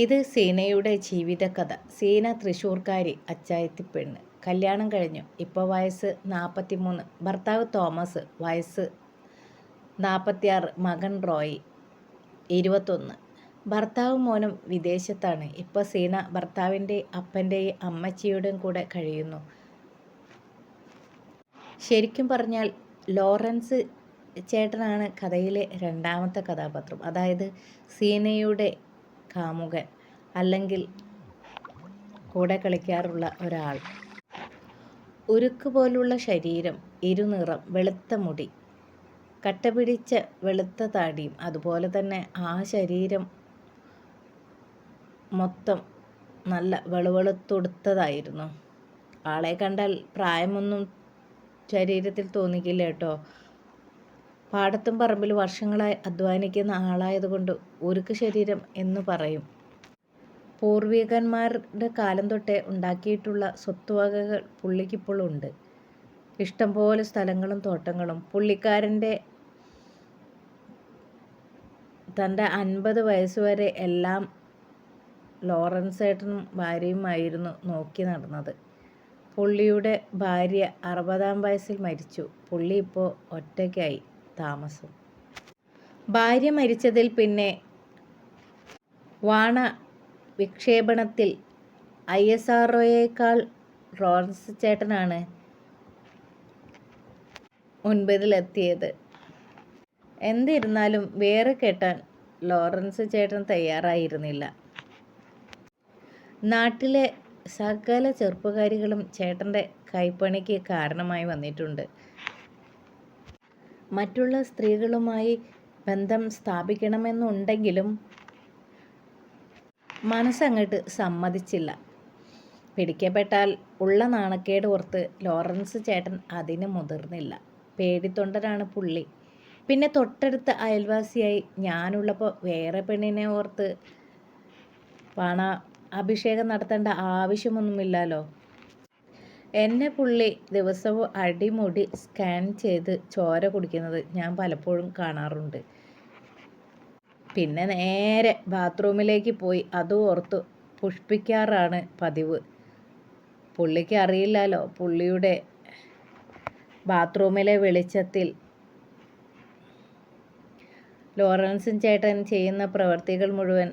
ഇത് സീനയുടെ ജീവിതകഥ. സീന തൃശ്ശൂർക്കാരി, അച്ചായത്തിപ്പെണ്ണ്. കല്യാണം കഴിഞ്ഞു. ഇപ്പോൾ വയസ്സ് 43. ഭർത്താവ് തോമസ്, വയസ്സ് 46. മകൻ റോയ്, 21. ഭർത്താവും മോനും വിദേശത്താണ്. ഇപ്പോൾ സീന ഭർത്താവിൻ്റെയും അപ്പൻ്റെയും അമ്മച്ചിയുടെയും കൂടെ കഴിയുന്നു. ശരിക്കും പറഞ്ഞാൽ ലോറൻസ് ചേട്ടനാണ് കഥയിലെ രണ്ടാമത്തെ കഥാപാത്രം. അതായത് സീനയുടെ കാമുകൻ, അല്ലെങ്കിൽ കൂടെ കളിക്കാറുള്ള ഒരാൾ. ഉരുക്ക് പോലുള്ള ശരീരം, ഇരുനിറം, വെളുത്ത മുടി, കട്ടപിടിച്ച വെളുത്ത താടിയും. അതുപോലെ തന്നെ ആ ശരീരം മൊത്തം നല്ല വെളുവെളുത്തുടുത്തതായിരുന്നു. ആളെ കണ്ടാൽ പ്രായമൊന്നും ശരീരത്തിൽ തോന്നിക്കില്ല കേട്ടോ. പാടത്തും പറമ്പിൽ വർഷങ്ങളായി അധ്വാനിക്കുന്ന ആളായതുകൊണ്ട് ഉരുക്ക് ശരീരം എന്ന് പറയും. പൂർവികന്മാരുടെ കാലം തൊട്ടേ ഉണ്ടാക്കിയിട്ടുള്ള സ്വത്തുവകകൾ പുള്ളിക്കിപ്പോൾ ഉണ്ട്. ഇഷ്ടംപോലെ സ്ഥലങ്ങളും തോട്ടങ്ങളും. പുള്ളിക്കാരൻ്റെ തൻ്റെ 50 വയസ്സുവരെ എല്ലാം ലോറൻസ് ഏട്ടനും ഭാര്യയുമായിരുന്നു നോക്കി നടന്നത്. പുള്ളിയുടെ ഭാര്യ 60-ാം വയസ്സിൽ മരിച്ചു. പുള്ളി ഇപ്പോൾ ഒറ്റയ്ക്കായി താമസം. ഭാര്യ മരിച്ചതിൽ പിന്നെ വാണ വിക്ഷേപണത്തിൽ ISROയേക്കാൾ ലോറൻസ് ചേട്ടനാണ് മുൻപിലെത്തിയത്. എന്നിരുന്നാലും വേറെ കെട്ടാൻ ലോറൻസ് ചേട്ടൻ തയ്യാറായിരുന്നില്ല. നാട്ടിലെ സകല ചെറുപ്പക്കാരികളും ചേട്ടൻ്റെ കൈപ്പണിക്ക് കാരണമായി വന്നിട്ടുണ്ട്. മറ്റുള്ള സ്ത്രീകളുമായി ബന്ധം സ്ഥാപിക്കണമെന്നുണ്ടെങ്കിലും മനസ്സങ്ങോട്ട് സമ്മതിച്ചില്ല. പിടിക്കപ്പെട്ടാൽ ഉള്ള നാണക്കേട് ഓർത്ത് ലോറൻസ് ചേട്ടൻ അതിന് മുതിർന്നില്ല. പേടിത്തൊണ്ടനാണ് പുള്ളി. പിന്നെ തൊട്ടടുത്ത അയൽവാസിയായി ഞാനുള്ളപ്പോൾ വേറെ പെണ്ണിനെ ഓർത്ത് അഭിഷേകം നടത്തേണ്ട ആവശ്യമൊന്നുമില്ലല്ലോ. എന്നെ പുള്ളി ദിവസവും അടിമുടി സ്കാൻ ചെയ്ത് ചോര കുടിക്കുന്നത് ഞാൻ പലപ്പോഴും കാണാറുണ്ട്. പിന്നെ നേരെ ബാത്റൂമിലേക്ക് പോയി അതും ഓർത്ത് പുഷ്പിക്കാറാണ് പതിവ്. പുള്ളിക്ക് അറിയില്ലല്ലോ, പുള്ളിയുടെ ബാത്റൂമിലെ വെളിച്ചത്തിൽ ലോറൻസ് ചേട്ടൻ ചെയ്യുന്ന പ്രവൃത്തികൾ മുഴുവൻ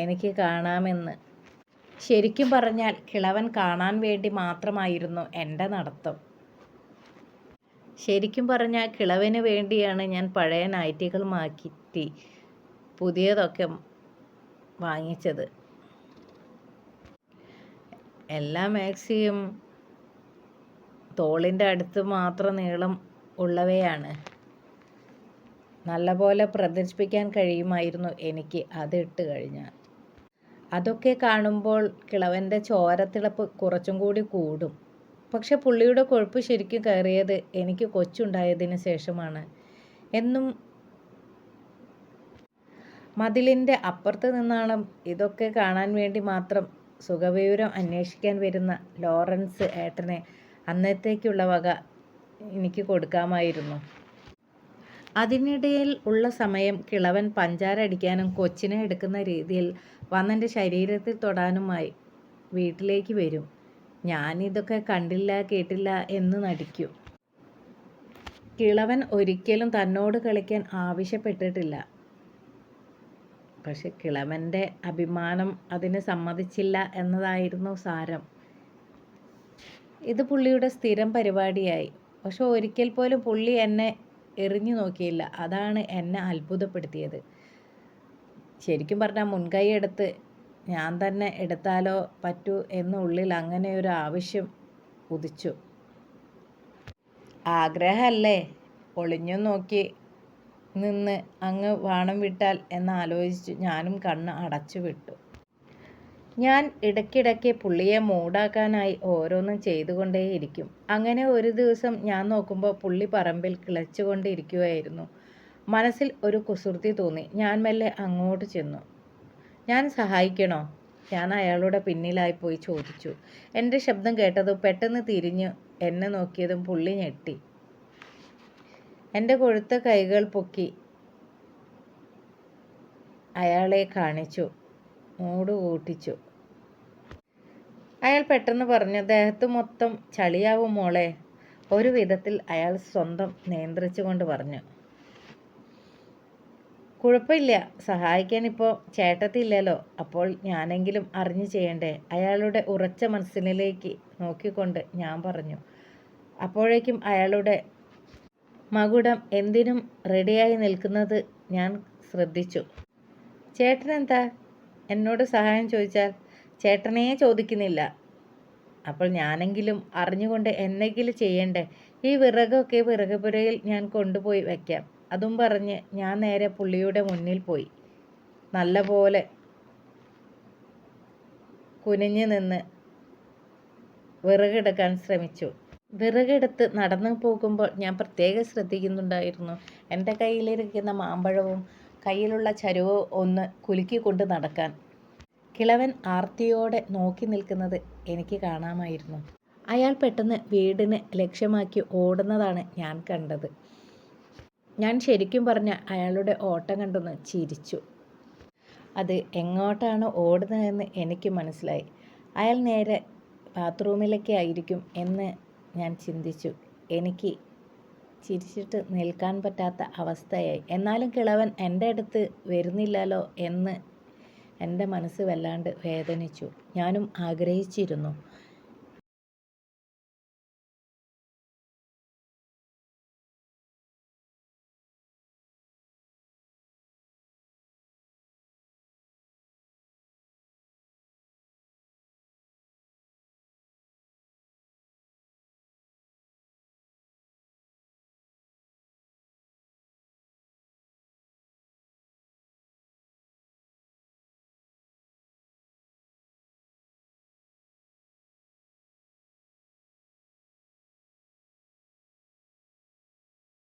എനിക്ക് കാണാമെന്ന്. ശരിക്കും പറഞ്ഞാൽ കിളവൻ കാണാൻ വേണ്ടി മാത്രമായിരുന്നു എൻ്റെ നടത്തം. ശരിക്കും പറഞ്ഞാൽ കിളവന് വേണ്ടിയാണ് ഞാൻ പഴയ നൈറ്റികൾ മാറ്റി പുതിയതൊക്കെ വാങ്ങിച്ചത്. എല്ലാ മാക്സിയും തോളിൻ്റെ അടുത്ത് മാത്രം നീളം ഉള്ളവയാണ്. നല്ലപോലെ പ്രദർശിപ്പിക്കാൻ കഴിയുമായിരുന്നു എനിക്ക് അത് ഇട്ട് കഴിഞ്ഞാൽ. അതൊക്കെ കാണുമ്പോൾ കിളവൻ്റെ ചോരത്തിളപ്പ് കുറച്ചും കൂടി കൂടും. പക്ഷെ പുള്ളിയുടെ കൊഴുപ്പ് ശരിക്കും കയറിയത് എനിക്ക് കൊച്ചുണ്ടായതിന് ശേഷമാണ്. എന്നും മതിലിൻ്റെ അപ്പുറത്ത് നിന്നാണ് ഇതൊക്കെ കാണാൻ വേണ്ടി മാത്രം സുഖവിവരം അന്വേഷിക്കാൻ വരുന്ന ലോറൻസ് ഏട്ടനെ അന്നത്തേക്കുള്ള വക എനിക്ക് കൊടുക്കാമായിരുന്നു. അതിനിടയിൽ ഉള്ള സമയം കിളവൻ പഞ്ചാര അടിക്കാനും കൊച്ചിനെ എടുക്കുന്ന രീതിയിൽ വന്നെൻ്റെ ശരീരത്തിൽ തൊടാനുമായി വീട്ടിലേക്ക് വരും. ഞാനിതൊക്കെ കണ്ടില്ല കേട്ടില്ല എന്ന് നടിക്കും. കിളവൻ ഒരിക്കലും തന്നോട് കളിക്കാൻ ആവശ്യപ്പെട്ടിട്ടില്ല. പക്ഷെ കിളവൻ്റെ അഭിമാനം അതിന് സമ്മതിച്ചില്ല എന്നതായിരുന്നു സാരം. ഇത് പുള്ളിയുടെ സ്ഥിരം പരിപാടിയായി. പക്ഷെ ഒരിക്കൽ പോലും പുള്ളി എന്നെ എറിഞ്ഞു നോക്കിയില്ല. അതാണ് എന്നെ അത്ഭുതപ്പെടുത്തിയത്. ശരിക്കും പറഞ്ഞാൽ മുൻകൈ എടുത്ത് ഞാൻ തന്നെ എടുത്താലോ പറ്റൂ എന്നുള്ളിൽ അങ്ങനെ ഒരു ആവശ്യം ഉദിച്ചു. ആഗ്രഹമല്ലേ, ഒളിഞ്ഞു നോക്കി നിന്ന് അങ്ങ് വാണം വിട്ടാൽ എന്നാലോചിച്ചു ഞാനും കണ്ണ് അടച്ചു വിട്ടു. ഞാൻ ഇടയ്ക്കിടയ്ക്ക് പുള്ളിയെ മൂടാക്കാനായി ഓരോന്നും ചെയ്തുകൊണ്ടേയിരിക്കും. അങ്ങനെ ഒരു ദിവസം ഞാൻ നോക്കുമ്പോൾ പുള്ളി പറമ്പിൽ കിളച്ചുകൊണ്ടിരിക്കുകയായിരുന്നു. മനസ്സിൽ ഒരു കുസൃതി തോന്നി. ഞാൻ മെല്ലെ അങ്ങോട്ട് ചെന്നു. ഞാൻ സഹായിക്കണോ? ഞാൻ അയാളുടെ പിന്നിലായി പോയി ചോദിച്ചു. എൻ്റെ ശബ്ദം കേട്ടതും പെട്ടെന്ന് തിരിഞ്ഞു എന്നെ നോക്കിയതും പുള്ളി ഞെട്ടി. എൻ്റെ കൊഴുത്ത കൈകൾ പൊക്കി അയാളെ കാണിച്ചു. മൂട് കൂട്ടിച്ചു. അയാൾ പെട്ടെന്ന് പറഞ്ഞു, ദേഹത്ത് മൊത്തം ചളിയാവും മോളെ. ഒരു വിധത്തിൽ അയാൾ സ്വന്തം നിയന്ത്രിച്ചുകൊണ്ട് പറഞ്ഞു. കുഴപ്പമില്ല, സഹായിക്കാൻ ഇപ്പോൾ ചേട്ടത്തില്ലല്ലോ, അപ്പോൾ ഞാനെങ്കിലും അറിഞ്ഞു ചെയ്യണ്ടേ? അയാളുടെ ഉറച്ച മനസ്സിലേക്ക് നോക്കിക്കൊണ്ട് ഞാൻ പറഞ്ഞു. അപ്പോഴേക്കും അയാളുടെ മകുടം എന്തിനും റെഡിയായി നിൽക്കുന്നത് ഞാൻ ശ്രദ്ധിച്ചു. ചേട്ടനെന്താ എന്നോട് സഹായം ചോദിച്ചാൽ? ചേട്ടനെ ചോദിക്കുന്നില്ല. അപ്പോൾ ഞാനെങ്കിലും അറിഞ്ഞുകൊണ്ട് എന്തെങ്കിലും ചെയ്യണ്ടേ? ഈ വിറകൊക്കെ വിറകുപുരയിൽ ഞാൻ കൊണ്ടുപോയി വയ്ക്കാം. അതും പറഞ്ഞ് ഞാൻ നേരെ പുള്ളിയുടെ മുന്നിൽ പോയി നല്ല പോലെ കുനിഞ്ഞു നിന്ന് വിറകെടുക്കാൻ ശ്രമിച്ചു. വിറകെടുത്ത് നടന്നു പോകുമ്പോൾ ഞാൻ പ്രത്യേകം ശ്രദ്ധിക്കുന്നുണ്ടായിരുന്നു എൻ്റെ കയ്യിലിരിക്കുന്ന മാമ്പഴവും കയ്യിലുള്ള ചരുവവും ഒന്ന് കുലുക്കിക്കൊണ്ട് നടക്കാൻ. കിളവൻ ആർത്തിയോടെ നോക്കി നിൽക്കുന്നത് എനിക്ക് കാണാമായിരുന്നു. അയാൾ പെട്ടെന്ന് വീടിന് ലക്ഷ്യമാക്കി ഓടുന്നതാണ് ഞാൻ കണ്ടത്. ഞാൻ ശരിക്കും പറഞ്ഞ അയാളുടെ ഓട്ടം കണ്ടൊന്ന് ചിരിച്ചു. അത് എങ്ങോട്ടാണ് ഓടുന്നതെന്ന് എനിക്ക് മനസ്സിലായി. അയാൾ നേരെ ബാത്റൂമിലേക്കായിരിക്കും എന്ന് ഞാൻ ചിന്തിച്ചു. എനിക്ക് ചിരിച്ചിട്ട് നിൽക്കാൻ പറ്റാത്ത അവസ്ഥയായി. എന്നാലും കിളവൻ എൻ്റെ അടുത്ത് വരുന്നില്ലല്ലോ എന്ന് എൻ്റെ മനസ്സ് വല്ലാണ്ട് വേദനിച്ചു. ഞാനും ആഗ്രഹിച്ചിരുന്നു